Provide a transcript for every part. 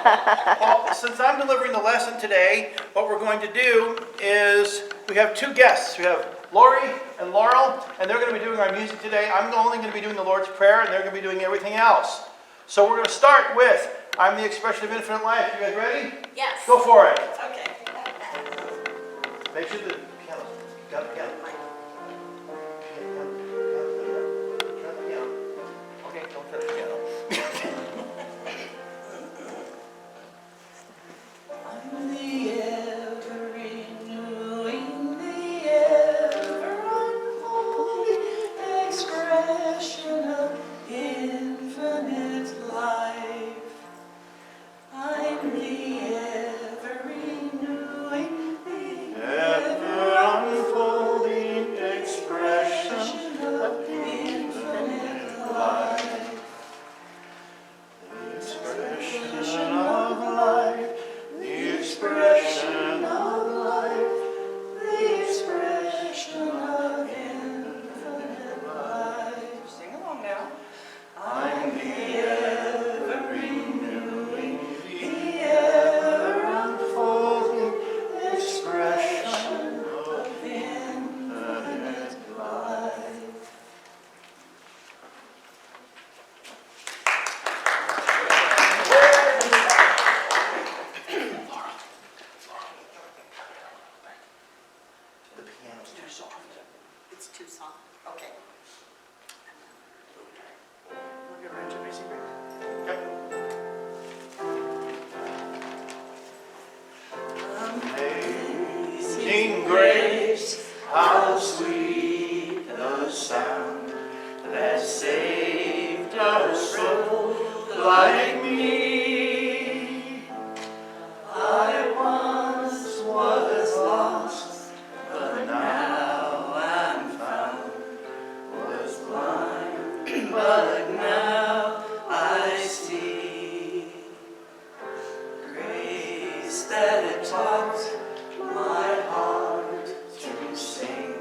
Well, since I'm delivering the lesson today, what we're going to do is we have two guests. We have Lori and Laurel, and they're going to be doing our music today. I'm only going to be doing the Lord's Prayer, and they're going to be doing everything else. So we're going to start with, I'm the expression of infinite life. You guys ready? Yes. Go for it. Okay. Make sure the piano, got the piano. Turn the piano. Okay, don't touch the piano. I'm the ever-renewing, the ever-unfolding expression of infinite life. I'm the ever-renewing, the ever-unfolding expression of infinite life. The expression of life. The expression of life, the expression of infinite life. Sing along now. I'm the ever-renewing, the ever-unfolding expression of infinite life. The piano's too soft. It's too soft. Okay. We'll get right to basic break. Okay. Amazing grace, how sweet the sound that saved a soul like me. I once was lost, but now I'm found. Was blind, but now I see. Grace that had taught my heart to sing,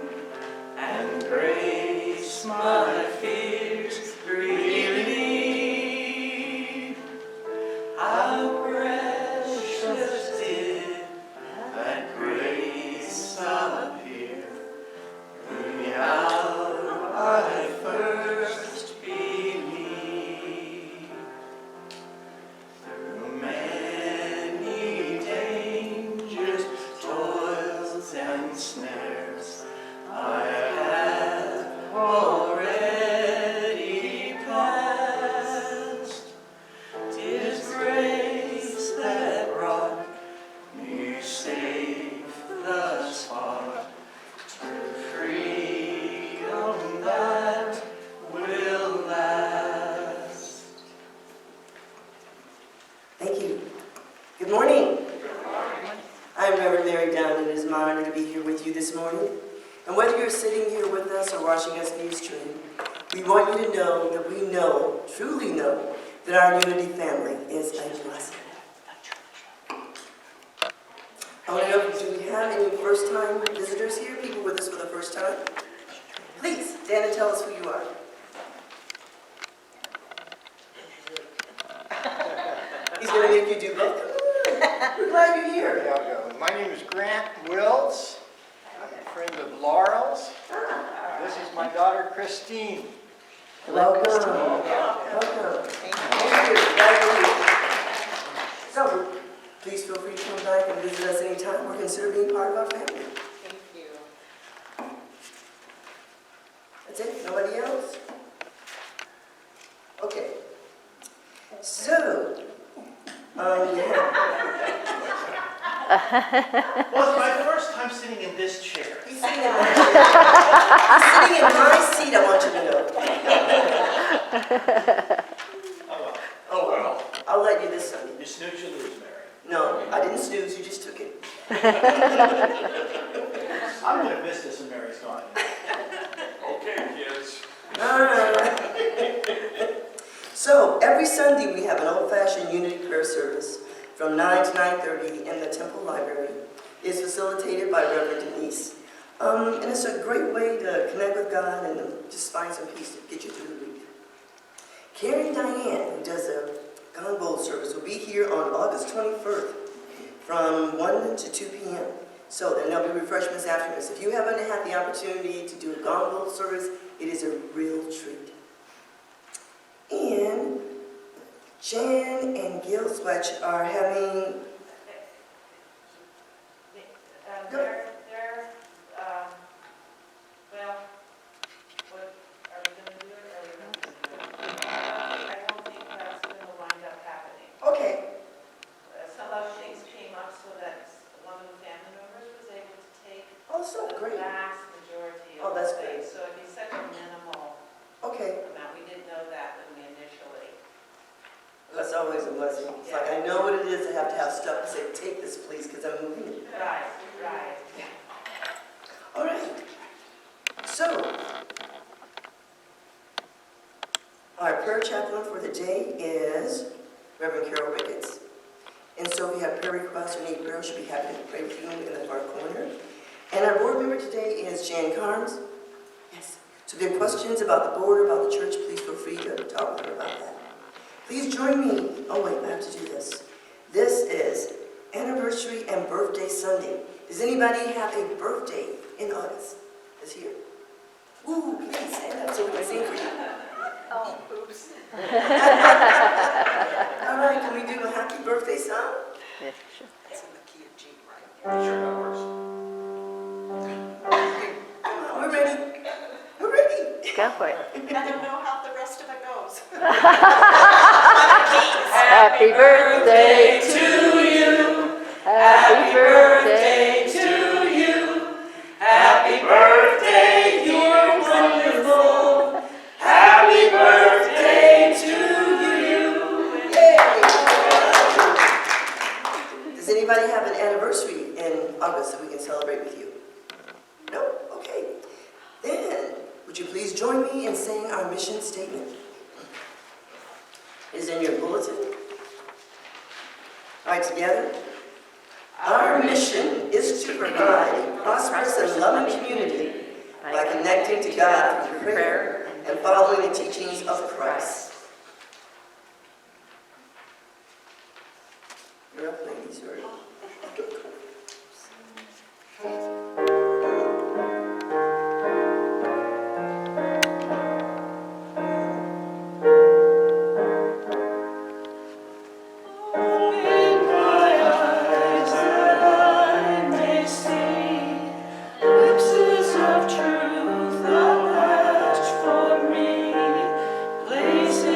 and grace my fears relieve. How precious did that grace appear the hour I first believed. Through many dangers, toils, and snares, I have already passed. 'Tis grace that brought me safe thus far to freedom that will last. Thank you. Good morning. I'm Reverend Down, and it is my honor to be here with you this morning. And whether you're sitting here with us or watching us via stream, we want you to know that we know, truly know, that our Unity family is a blessing. I want to know, do we have any first-time visitors here, people with us for the first time? Please, stand and tell us who you are. He's going to make you do both. We're glad you're here. Yeah, I'll go. My name is Grant Wills. I'm a friend of Laurel's. This is my daughter Christine. Welcome. Welcome. Thank you. Glad you're here. So, please feel free to come back and visit us anytime or consider being part of our family. Thank you. That's it? Nobody else? Okay. So, Well, it's my first time sitting in this chair. he's sitting in my chair. He's sitting in my seat, I want you to know. Oh well. I'll let you this Sunday. You snooze, you lose, Mary. No, I didn't snooze, you just took it. I'm going to miss this when Mary's gone. Okay, kids. All right. So, every Sunday we have an old-fashioned Unity prayer service from 9 to 9:30 in the Temple Library. It's facilitated by Reverend Denise. And it's a great way to connect with God and just find some peace to get you through the week. Carrie and Diane, who does the Gunbowl service will be here on August 21st from 1 to 2 p.m. So then there'll be refreshments afterwards. If you haven't had the opportunity to do a Gunbowl service, it is a real treat. And Jan and Gil Swetch are having... Well, what, are we going to do it, or are we going to do it? I don't think that's going to wind up happening. Okay. Some other things came up so that one of the family members was able to take Oh, so the great. vast majority Oh, of that's the great. things. So it'd be such a minimal Okay. amount. We didn't know that when we initially. That's always a blessing. It's like, I know what it is to have stuff to say, take this please, because I'm moving. Right, right. All right. So, our prayer chaplain for the day is Reverend Carol Ricketts. And so if you have prayer requests or need prayer, she'll be happy to pray for you in the far corner. And our board member today is Jan Carnes. Yes. So if you have questions about the board, about the church, please feel free to talk with her about that. Please join me. Oh wait, I have to do this. This is Anniversary and Birthday Sunday. Does anybody have a birthday in August this year? Ooh, please stand up so we can sing for you. Oh, oops. All right, can we do a happy birthday song? It's in the key of G, right? Sure, that works. Come on, we're ready. We're ready. Go for it. I don't know how the rest of it goes. Happy birthday to you. Happy birthday to you. Happy birthday, you're wonderful. Happy birthday to you. Does anybody have an anniversary in August that we can celebrate with you? No? Okay. Then, would you please join me in saying our mission statement? It is in your bulletin. All right, together. Our mission is to provide a prosperous and loving community by connecting to God through prayer and following the teachings of Christ. You're up, ladies. You're up. Glimpses of truth unmatched for me, places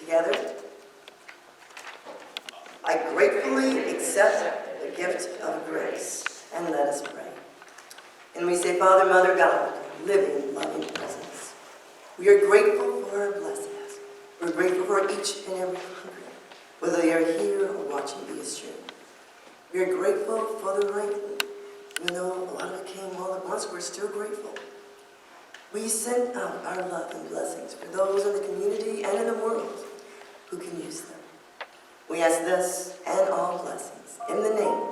Together, I gratefully accept the gift of grace. And let us pray. And we say, Father, Mother, God, living, loving presence. We are grateful for our blessings. We're grateful for each and every hungry, whether they are here or watching via stream. We are grateful for the rain. Even though a lot of it came all at once, we're still grateful. We send out our love and blessings for those in the community and in the world who can use them. We ask this and all blessings in the name,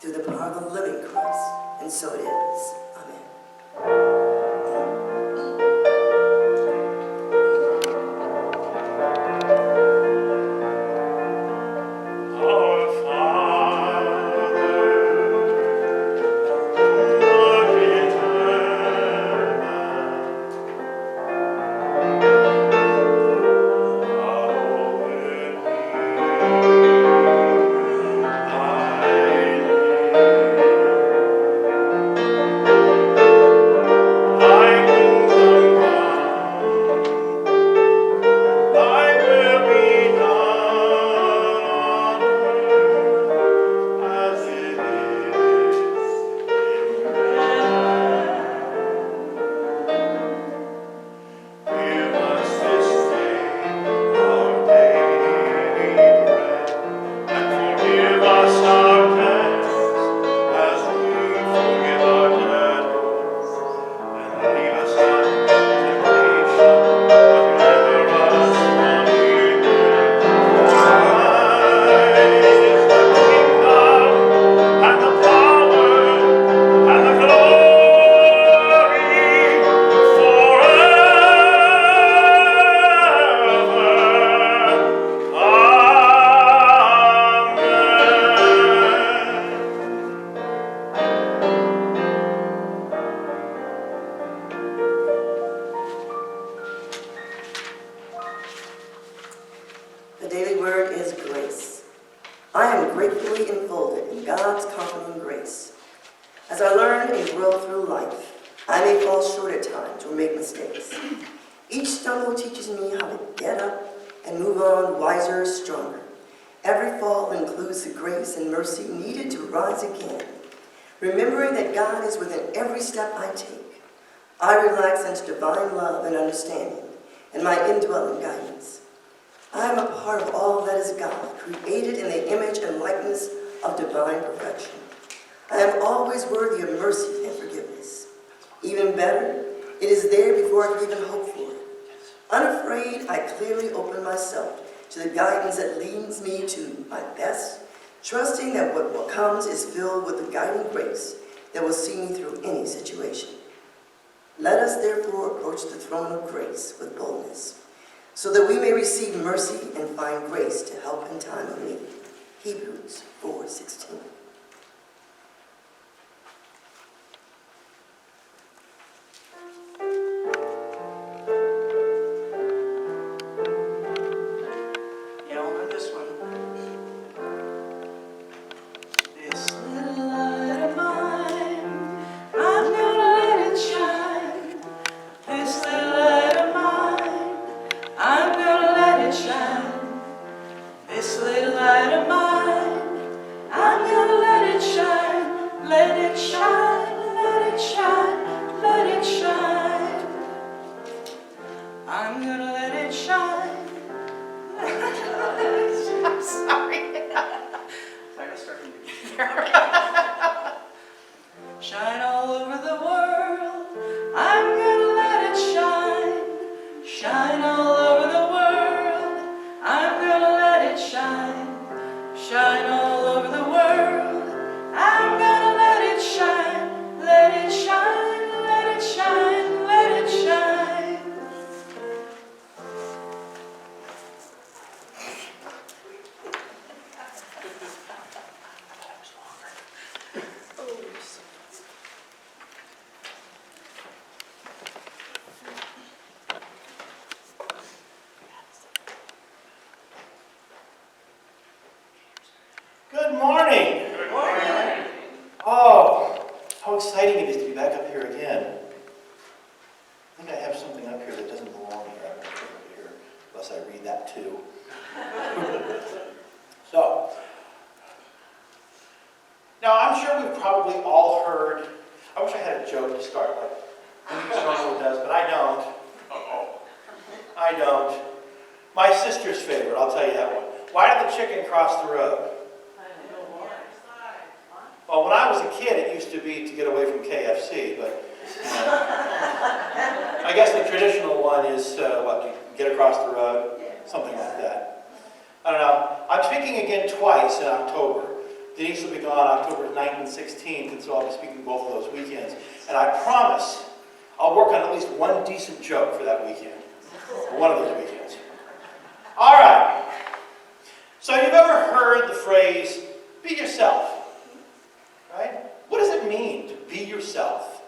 through the power of the living Christ. And so it is. Amen. The daily word is grace. I am gratefully enfolded in God's comforting grace. As I learn and grow through life, I may fall short at times or make mistakes. Each stumble teaches me how to get up and move on wiser, stronger. Every fall includes the grace and mercy needed to rise again. Remembering that God is within every step I take, I relax into divine love and understanding and my indwelling guidance. I am a part of all that is God, created in the image and likeness of divine perfection. I am always worthy of mercy and forgiveness. Even better, it is there before I could even hope for it. Unafraid, I clearly open myself to the guidance that leads me to my best, trusting that what comes is filled with the guiding grace that will see me through any situation. Let us therefore approach the throne of grace with boldness, so that we may receive mercy and find grace to help in time of need. Hebrews 4:16. You all know this one. This little light of mine, I'm gonna let it shine. This little light of mine, I'm gonna let it shine. This little light of mine, I'm gonna let it shine. Let it shine, let it shine, let it shine. I'm gonna let it shine. I'm sorry. Sorry, let's start from the beginning. Shine all over the world. I'm gonna let it shine. Shine all over the world. I'm gonna let it shine. Shine all over the world. I'm gonna let it shine. Let it shine, let it shine, let it shine. Good morning. Good morning. Oh, how exciting it is to be back up here again. I think I have something up here that doesn't belong here. I'm going to put it here unless I read need that too. So, now I'm sure we've probably all heard, I wish I had a joke to start like, Stronghold does, but I don't. I don't. My sister's favorite, I'll tell you that one. Why did the chicken cross the road? Well, when I was a kid, it used to be to get away from KFC, but I guess the traditional one is, what, to get across the road? Something like that. I don't know. I'm speaking again twice in October. Denise will be gone October 9th and 16th, and so I'll be speaking both of those weekends. And I promise I'll work on at least one decent joke for that weekend. Or one of those weekends. All right. So you've ever heard the phrase, be yourself? Right? What does it mean to be yourself?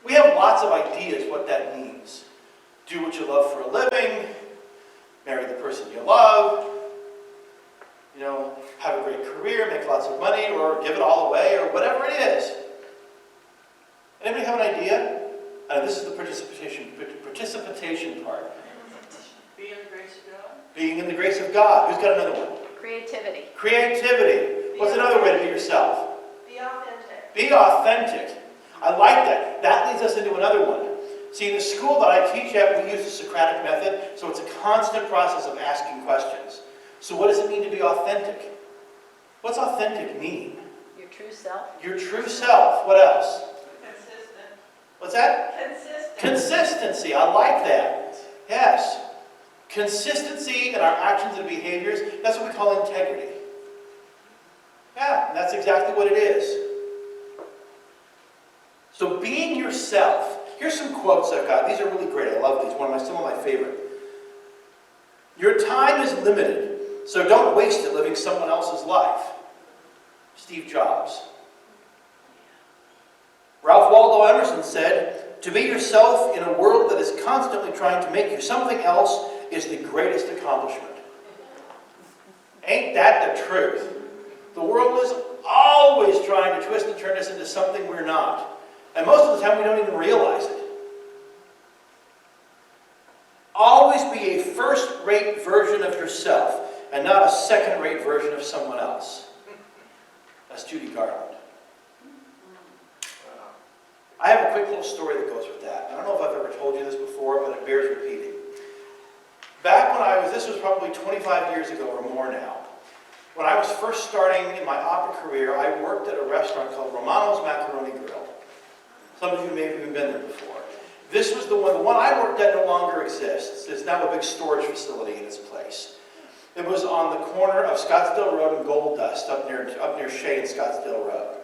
We have lots of ideas what that means. Do what you love for a living, marry the person you love, have a great career, make lots of money, or give it all away, or whatever it is. Anybody have an idea? This is the participation part. Be in the grace of God. Being in the grace of God. Who's got another one? Creativity. Creativity. What's another way to be yourself? Be authentic. Be authentic. I like that. That leads us into another one. See, in the school that I teach at, we use the Socratic method, so it's a constant process of asking questions. So what does it mean to be authentic? What's authentic mean? Your true self. Your true self. What else? Consistent. What's that? Consistent. Consistency. I like that. Yes. Consistency in our actions and behaviors, that's what we call integrity. Yeah, that's exactly what it is. So being yourself. Here's some quotes I've got. These are really great. I love these. Some of my favorite. Your time is limited, so don't waste it living someone else's life. Steve Jobs. Ralph Waldo Emerson said, to be yourself in a world that is constantly trying to make you something else is the greatest accomplishment. Ain't that the truth? The world is always trying to twist and turn us into something we're not. And most of the time we don't even realize it. Always be a first-rate version of yourself and not a second-rate version of someone else. That's Judy Garland. I have a quick little story that goes with that. I don't know if I've ever told you this before, but it bears repeating. Back when this was probably 25 years ago or more now, when I was first starting in my opera career, I worked at a restaurant called Romano's Macaroni Grill. Some of you may have even been there before. This was the one. The one I worked at no longer exists. There's now a big storage facility in its place. It was on the corner of Scottsdale Road and Gold Dust, up near Shea and Scottsdale Road.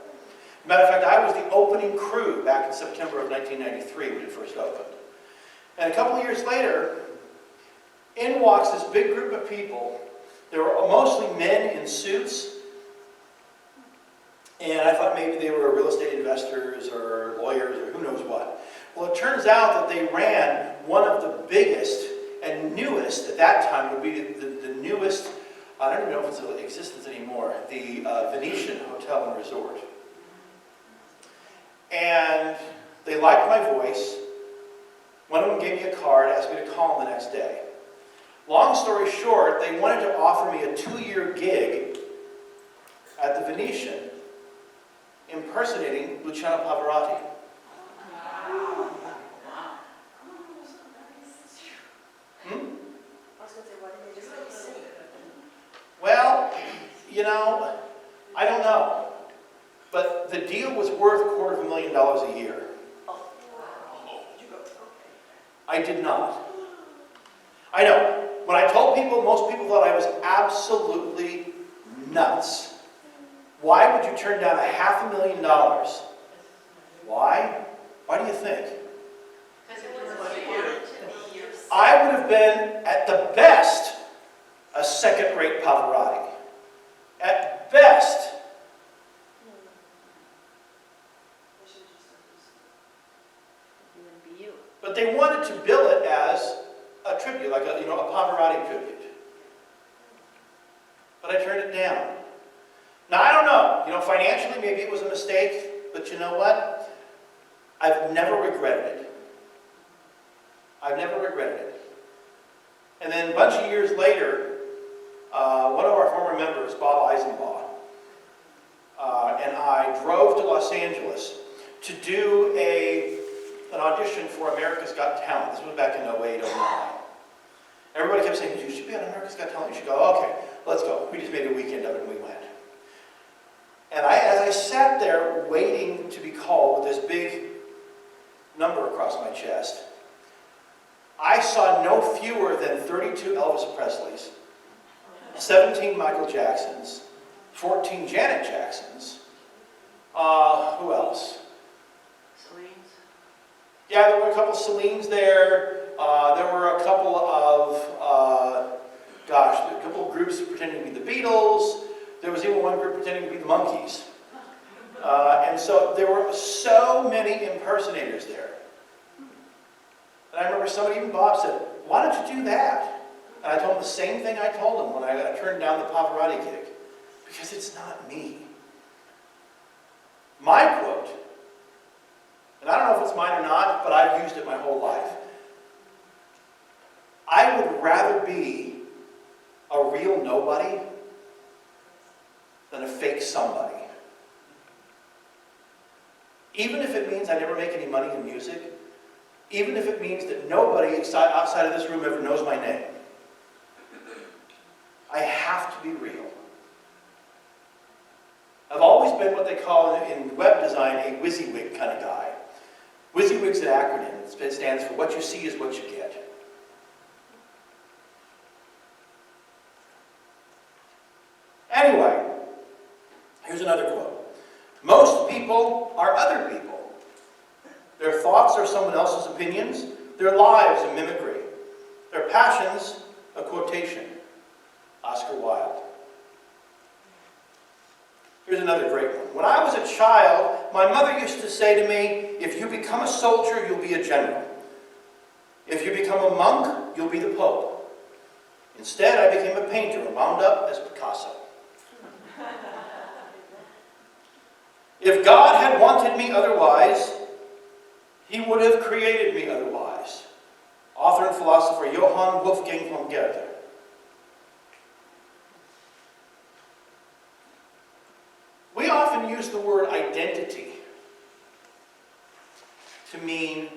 Matter of fact, I was the opening crew back in September of 1993 when it first opened. And a couple of years later, in walks this big group of people. There were mostly men in suits. And I thought maybe they were real estate investors or lawyers or who knows what. Well, it turns out that they ran one of the biggest and newest, at that time would be the newest, I don't even know if it's in existence anymore, the Venetian Hotel and Resort. And they liked my voice. One of them gave me a card, asked me to call them the next day. Long story short, they wanted to offer me a 2-year gig at the Venetian impersonating Luciano Pavarotti. I was going to say, why didn't they just let you sing? Well, I don't know. But the deal was worth $250,000 a year. Did you go? Okay. I did not. I know. When I told people, most people thought I was absolutely nuts. Why would you turn down $500,000? Why? Why do you think? Because It it was was what what you you wanted to be yourself. I would have been, at the best, a second-rate Pavarotti. At best. You would be you. But they wanted to bill it as a tribute, like a Pavarotti tribute. But I turned it down. Now, I don't know. Financially, maybe it was a mistake, but you know what? I've never regretted it. I've never regretted it. And then a bunch of years later, one of our former members, Bob Eisenbaugh, and I drove to Los Angeles to do an audition for America's Got Talent. This was back in 08, 09. Everybody kept saying, you should be on America's Got Talent. You should go. Okay, let's go. We just made a weekend of it and we went. And as I sat there waiting to be called with this big number across my chest, I saw no fewer than 32 Elvis Presleys, 17 Michael Jacksons, 14 Janet Jacksons. Who else? Celine's. Yeah, there were a couple of Celines there. There were a couple of, a couple of groups pretending to be the Beatles. There was even one group pretending to be the Monkees. And so there were so many impersonators there. And I remember somebody, even Bob, said, why don't you do that? And I told him the same thing I told him when I turned down the Pavarotti gig. Because it's not me. My quote, and I don't know if it's mine or not, but I've used it my whole life. I would rather be a real nobody than a fake somebody. Even if it means I never make any money in music, even if it means that nobody outside of this room ever knows my name, I have to be real. I've always been what they call in web design a WYSIWYG kind of guy. WYSIWYG's an acronym. It stands for what you see is what you get. Anyway, here's another quote. Most people are other people. Their thoughts are someone else's opinions. Their lives a mimicry. Their passions a quotation. Oscar Wilde. Here's another great one. When I was a child, my mother used to say to me, if you become a soldier, you'll be a general. If you become a monk, you'll be the Pope. Instead, I became a painter and wound up as Picasso. If God had wanted me otherwise, He would have created me otherwise. Author and philosopher Johann Wolfgang von Goethe. We often use the word identity to mean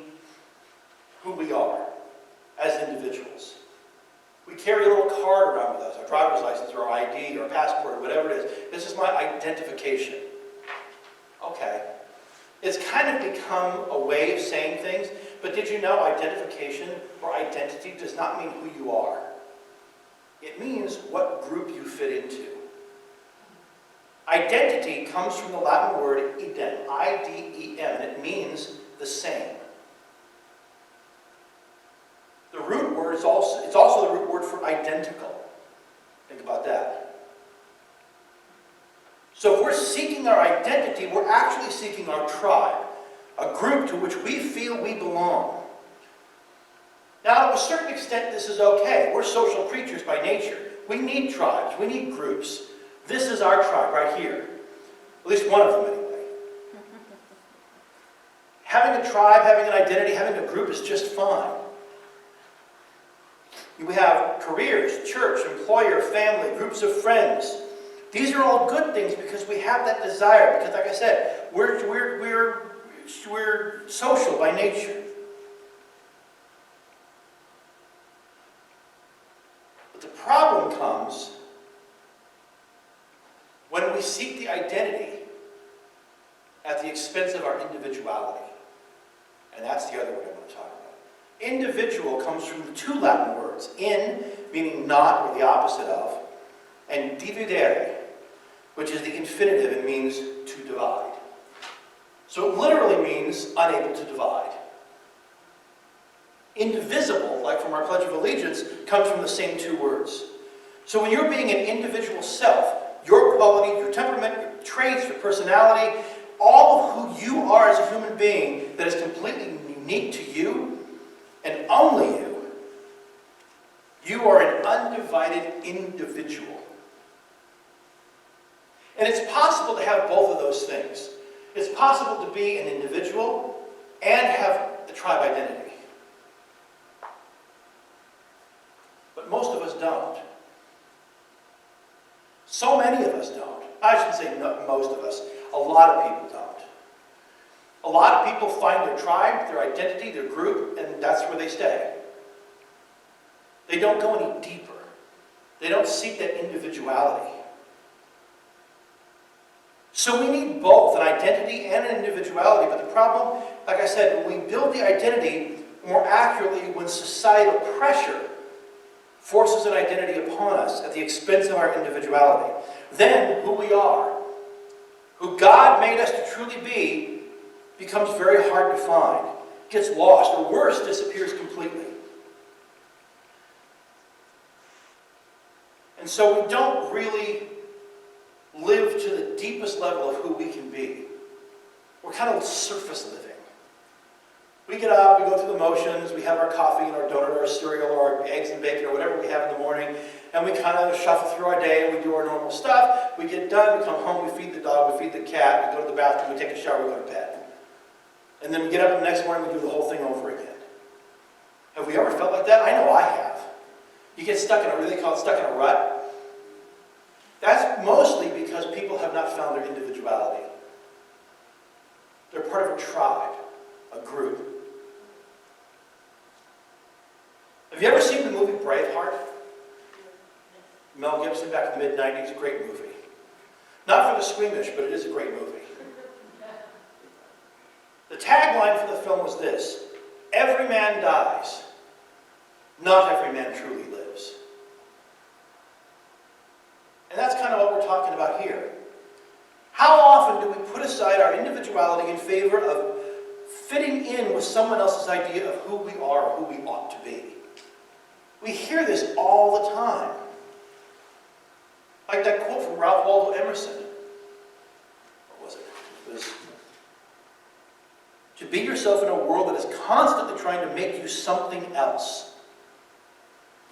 who we are as individuals. We carry a little card around with us, our driver's license or our ID or passport or whatever it is. This is my identification. Okay. It's kind of become a way of saying things, but did you know identification or identity does not mean who you are? It means what group you fit into. Identity comes from the Latin word idem, I-D-E-M, and it means the same. The root word is also the root word for identical. Think about that. So if we're seeking our identity, we're actually seeking our tribe, a group to which we feel we belong. Now, to a certain extent, this is okay. We're social creatures by nature. We need tribes. We need groups. This is our tribe right here. At least one of them, anyway. Having a tribe, having an identity, having a group is just fine. We have careers, church, employer, family, groups of friends. These are all good things because we have that desire. Because, like I said, we're social by nature. But the problem comes when we seek the identity at the expense of our individuality. And that's the other word I want to talk about. Individual comes from the two Latin words, in, meaning not or the opposite of, and dividere, which is the infinitive and means to divide. So it literally means unable to divide. Indivisible, like from our Pledge of Allegiance, comes from the same two words. So when you're being an individual self, your quality, your temperament, your traits, your personality, all of who you are as a human being that is completely unique to you and only you, you are an undivided individual. And it's possible to have both of those things. It's possible to be an individual and have the tribe identity. but most of us don't. So many of us don't. I shouldn't say most of us. A lot of people don't. A lot of people find their tribe, their identity, their group, and that's where they stay. They don't go any deeper. They don't seek that individuality. So we need both, an identity and an individuality. But the problem, like I said, when we build the identity more accurately, when societal pressure forces an identity upon us at the expense of our individuality, then who we are, who God made us to truly be, becomes very hard to find, gets lost, or worse, disappears completely. And so we don't really live to the deepest level of who we can be. We're kind of surface living. We get up, we go through the motions, we have our coffee and our donut or our cereal or our eggs and bacon or whatever we have in the morning, and we kind of shuffle through our day and we do our normal stuff. We get done, we come home, we feed the dog, we feed the cat, we go to the bathroom, we take a shower, we go to bed. And then we get up the next morning, we do the whole thing over again. Have we ever felt like that? I know I have. You get stuck in a, they call it stuck in a rut. That's mostly because people have not found their individuality. They're part of a tribe, a group. Have you ever seen the movie Braveheart? Mel Gibson back in the mid-90s, great movie. Not for the squeamish, but it is a great movie. The tagline for the film was this: every man dies, not every man truly lives. And that's kind of what we're talking about here. How often do we put aside our individuality in favor of fitting in with someone else's idea of who we are or who we ought to be? We hear this all the time. Like that quote from Ralph Waldo Emerson. What was it? It was, to be yourself in a world that is constantly trying to make you something else.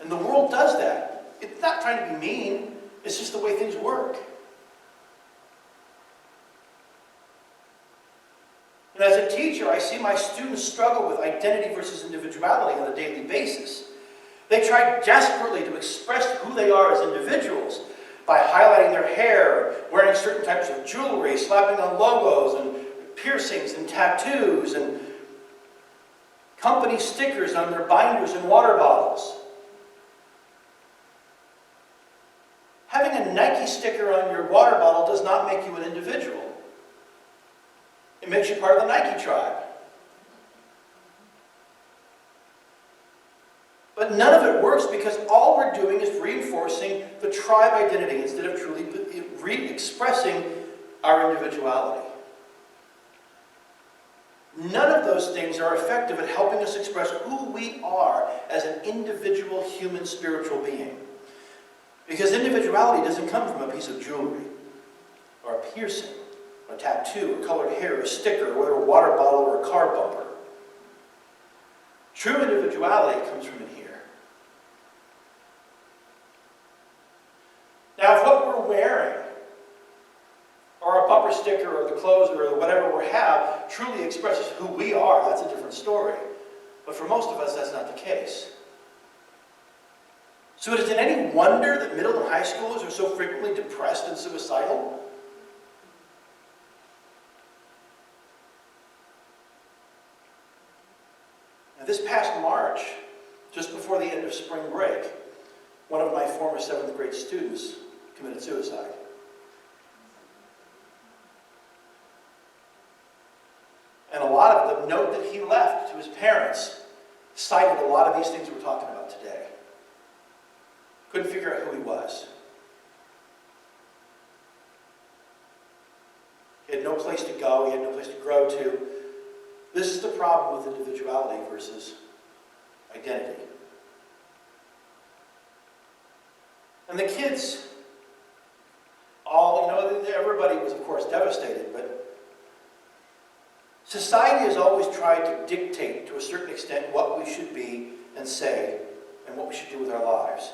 And the world does that. It's not trying to be mean. It's just the way things work. And as a teacher, I see my students struggle with identity versus individuality on a daily basis. They try desperately to express who they are as individuals by highlighting their hair, wearing certain types of jewelry, slapping on logos and piercings and tattoos and company stickers on their binders and water bottles. Having a Nike sticker on your water bottle does not make you an individual. It makes you part of the Nike tribe. But none of it works because all we're doing is reinforcing the tribe identity instead of truly re-expressing our individuality. None of those things are effective at helping us express who we are as an individual human spiritual being. Because individuality doesn't come from a piece of jewelry, or a piercing, a tattoo, or colored hair, or a sticker, or whether a water bottle or a car bumper. True individuality comes from in here. Now, if what we're wearing, or a bumper sticker, or the clothes, or whatever we have, truly expresses who we are, that's a different story. But for most of us, that's not the case. So is it any wonder that middle and high schoolers are so frequently depressed and suicidal? Now, this past March, just before the end of spring break, one of my former 7th grade students committed suicide. And a lot of the note that he left to his parents cited a lot of these things we're talking about today. Couldn't figure out who he was. He had no place to go. He had no place to grow to. This is the problem with individuality versus identity. And the kids, everybody was, of course, devastated, but society has always tried to dictate, to a certain extent, what we should be and say, and what we should do with our lives.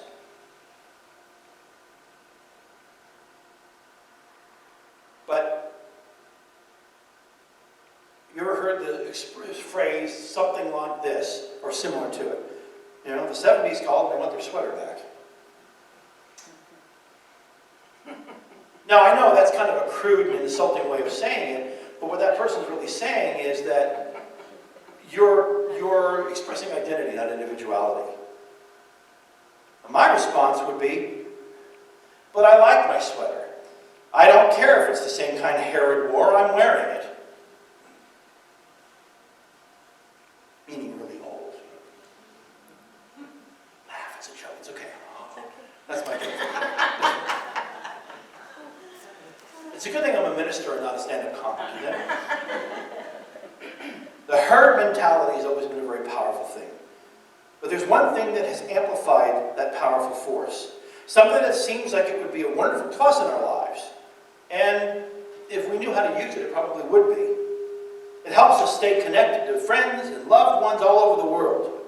But you ever heard the phrase, something like this, or similar to it? You know, the 70s called and they want their sweater back. Now, I know that's kind of a crude and insulting way of saying it, but what that person's really saying is that you're expressing identity, not individuality. And my response would be, but I like my sweater. I don't care if it's the same kind of hair it wore, I'm wearing it. Meaning really old. Laugh, it's a joke, it's okay. That's my joke. It's a good thing I'm a minister and not a stand-up comic, you know? The herd mentality has always been a very powerful thing. But there's one thing that has amplified that powerful force. Something that seems like it would be a wonderful plus in our lives. And if we knew how to use it, it probably would be. It helps us stay connected to friends and loved ones all over the world.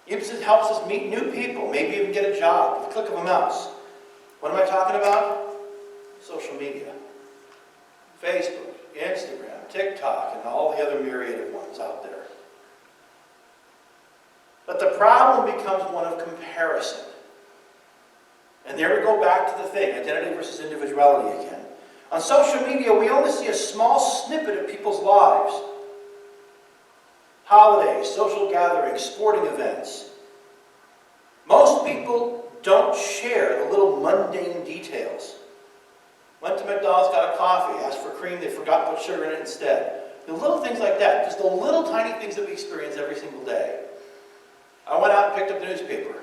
It helps us meet new people, maybe even get a job with a click of a mouse. What am I talking about? Social media. Facebook, Instagram, TikTok, and all the other myriad of ones out there. But the problem becomes one of comparison. And there we go back to the thing, identity versus individuality again. On social media, we only see a small snippet of people's lives. Holidays, social gatherings, sporting events. Most people don't share the little mundane details. Went to McDonald's, got a coffee, asked for cream, they forgot to put sugar in it instead. The little things like that, just the little tiny things that we experience every single day. I went out and picked up the newspaper.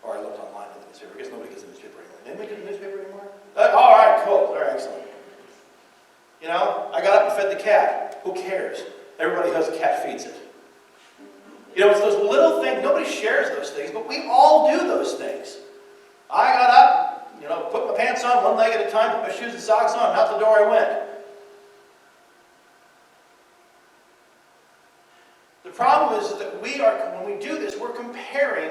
Or I looked online at the newspaper. I guess nobody gets the newspaper anymore. Anybody get the newspaper anymore? All right, cool. All right, excellent. You know, I got up and fed the cat. Who cares? Everybody who has a cat feeds it. You know, it's those little things. Nobody shares those things, but we all do those things. I got up, you know, put my pants on one leg at a time, put my shoes and socks on, and out the door I went. The problem is that when we do this, we're comparing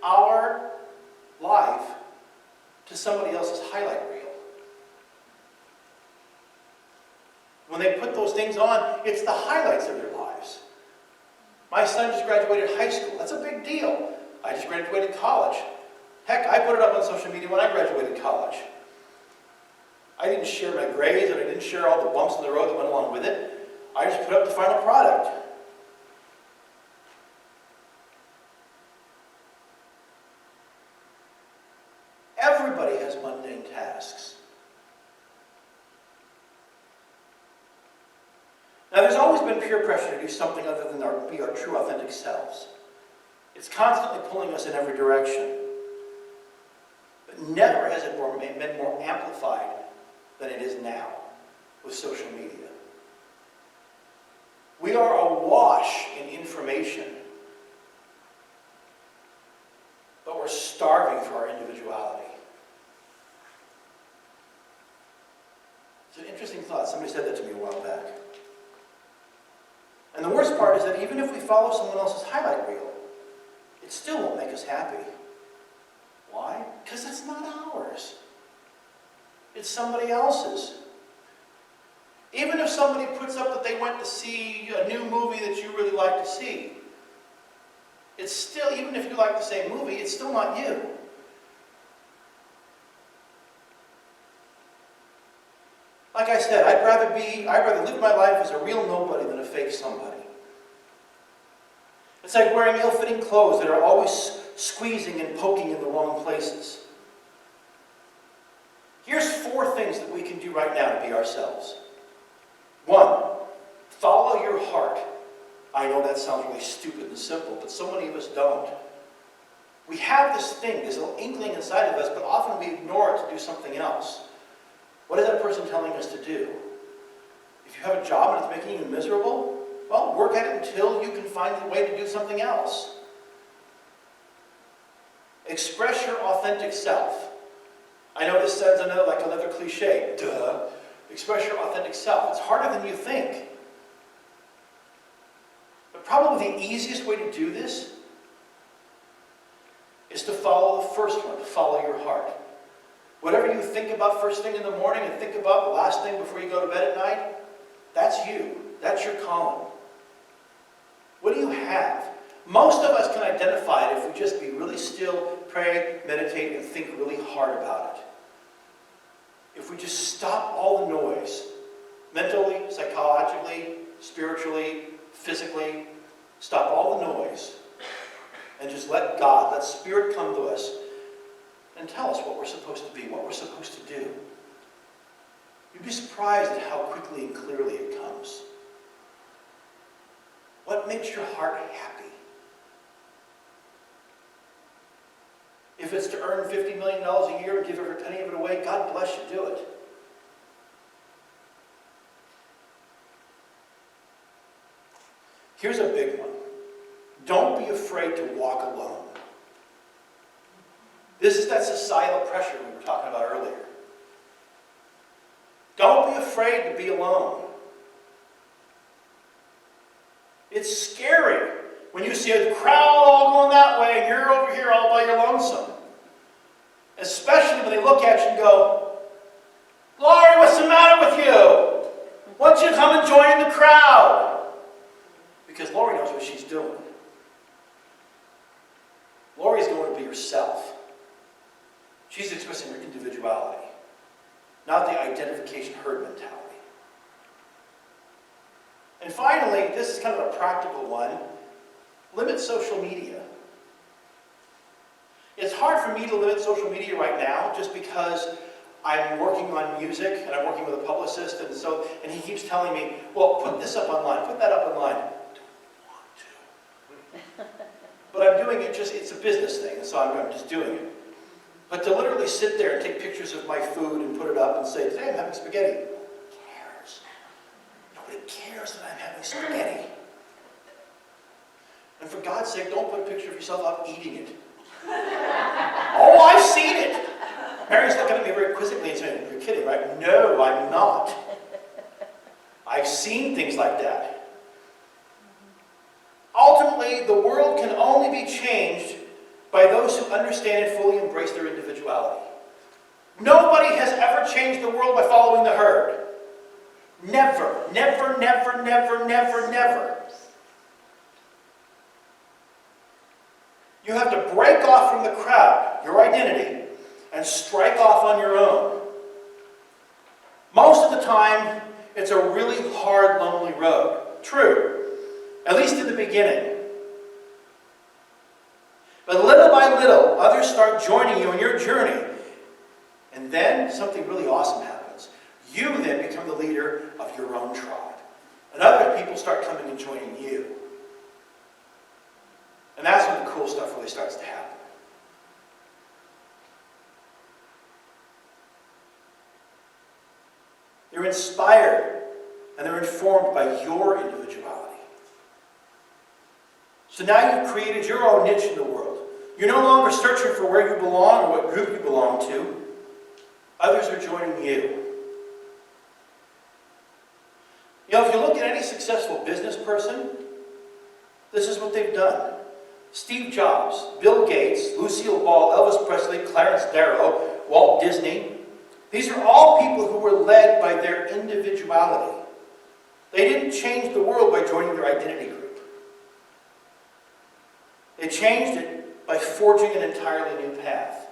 our life to somebody else's highlight reel. When they put those things on, it's the highlights of their lives. My son just graduated high school. That's a big deal. I just graduated college. Heck, I put it up on social media when I graduated college. I didn't share my grades, and I didn't share all the bumps in the road that went along with it. I just put up the final product. Everybody has mundane tasks. Now, there's always been peer pressure to do something other than be our true, authentic selves. It's constantly pulling us in every direction. But never has it been more amplified than it is now with social media. We are awash in information, but we're starving for our individuality. It's an interesting thought. Somebody said that to me a while back. And the worst part is that even if we follow someone else's highlight reel, it still won't make us happy. Why? Because it's not ours. It's somebody else's. Even if somebody puts up that they went to see a new movie that you really like to see, it's still, even if you like the same movie, it's still not you. Like I said, I'd rather live my life as a real nobody than a fake somebody. It's like wearing ill-fitting clothes that are always squeezing and poking in the wrong places. Here's 4 things that we can do right now to be ourselves. 1, follow your heart. I know that sounds really stupid and simple, but so many of us don't. We have this thing, this little inkling inside of us, but often we ignore it to do something else. What is that person telling us to do? If you have a job and it's making you miserable, well, work at it until you can find a way to do something else. Express your authentic self. I know this sounds like another cliche. Duh. Express your authentic self. It's harder than you think. But probably the easiest way to do this is to follow the first one, to follow your heart. Whatever you think about first thing in the morning and think about the last thing before you go to bed at night, that's you. That's your calling. What do you have? Most of us can identify it if we just be really still, pray, meditate, and think really hard about it. If we just stop all the noise, mentally, psychologically, spiritually, physically, stop all the noise, and just let God, let Spirit come to us and tell us what we're supposed to be, what we're supposed to do. You'd be surprised at how quickly and clearly it comes. What makes your heart happy? If it's to earn $50 million a year and give every penny of it away, God bless you, do it. Here's a big one. Don't be afraid to walk alone. This is that societal pressure we were talking about earlier. Don't be afraid to be alone. It's scary when you see a crowd all going that way and you're over here all by your lonesome. Especially when they look at you and go, "Laurie, what's the matter with you? Why don't you come and join in the crowd?" Because Laurie knows what she's doing. Laurie's going to be herself. She's expressing her individuality, not the identification herd mentality. And finally, this is kind of a practical one, limit social media. It's hard for me to limit social media right now just because I'm working on music and I'm working with a publicist, and he keeps telling me, "Well, put this up online, put that up online." I don't want to. But I'm doing it it's a business thing, and so I'm just doing it. But to literally sit there and take pictures of my food and put it up and say, "Today I'm having spaghetti." Who cares? Nobody cares that I'm having spaghetti. And for God's sake, don't put a picture of yourself up eating it. Oh, I've seen it. Mary's looking at me very quizzically and saying, "You're kidding, right?" No, I'm not. I've seen things like that. Ultimately, the world can only be changed by those who understand and fully embrace their individuality. Nobody has ever changed the world by following the herd. Never, never, never, never, never, never. You have to break off from the crowd, your identity, and strike off on your own. Most of the time, it's a really hard, lonely road. True. At least in the beginning. But little by little, others start joining you in your journey. And then something really awesome happens. You then become the leader of your own tribe. And other people start coming and joining you. And that's when the cool stuff really starts to happen. They're inspired and they're informed by your individuality. So now you've created your own niche in the world. You're no longer searching for where you belong or what group you belong to. Others are joining you. You know, if you look at any successful business person, this is what they've done. Steve Jobs, Bill Gates, Lucille Ball, Elvis Presley, Clarence Darrow, Walt Disney. These are all people who were led by their individuality. They didn't change the world by joining their identity group. They changed it by forging an entirely new path.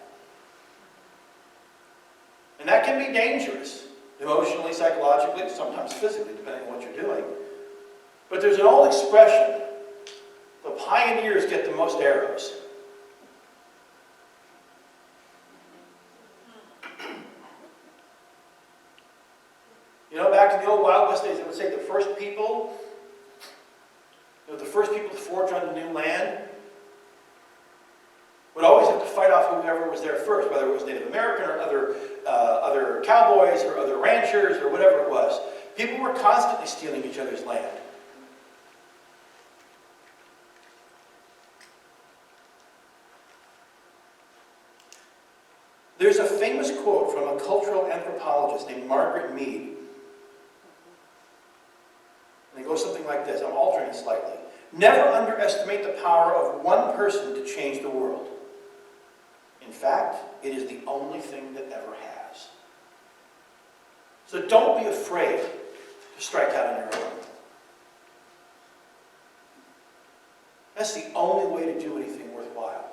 And that can be dangerous, emotionally, psychologically, sometimes physically, depending on what you're doing. But there's an old expression, the pioneers get the most arrows. You know, back in the old Wild West days, they would say the first people to forge on the new land would always have to fight off whoever was there first, whether it was Native American or other cowboys or other ranchers or whatever it was. People were constantly stealing each other's land. There's a famous quote from a cultural anthropologist named Margaret Mead. And it goes something like this. I'm altering it slightly. Never underestimate the power of one person to change the world. In fact, it is the only thing that ever has. So don't be afraid to strike out on your own. That's the only way to do anything worthwhile.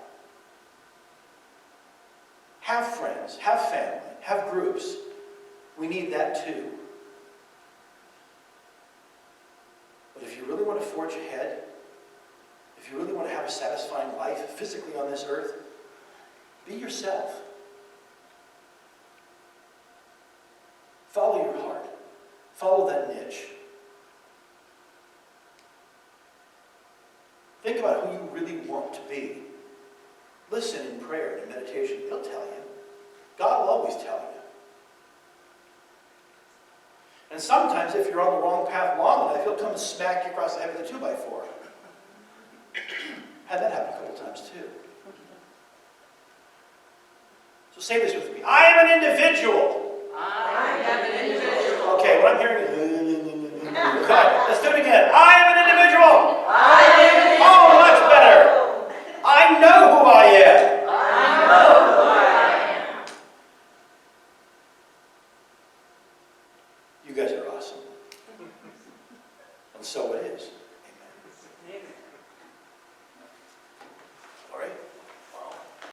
Have friends, have family, have groups. We need that too. But if you really want to forge ahead, if you really want to have a satisfying life physically on this earth, be yourself. Follow your heart. Follow that niche. Think about who you really want to be. Listen in prayer and in meditation. He'll tell you. God will always tell you. And sometimes if you're on the wrong path long enough, he'll come and smack you across the head with a 2x4. Had that happen a couple times too. So say this with me. I am an individual. I am an individual. Okay, what I'm hearing is... Okay, let's do it again. I am an individual. I am an individual. Oh, much better. I know who I am. I know who I am. You guys are awesome. And so it is. Amen. Amen.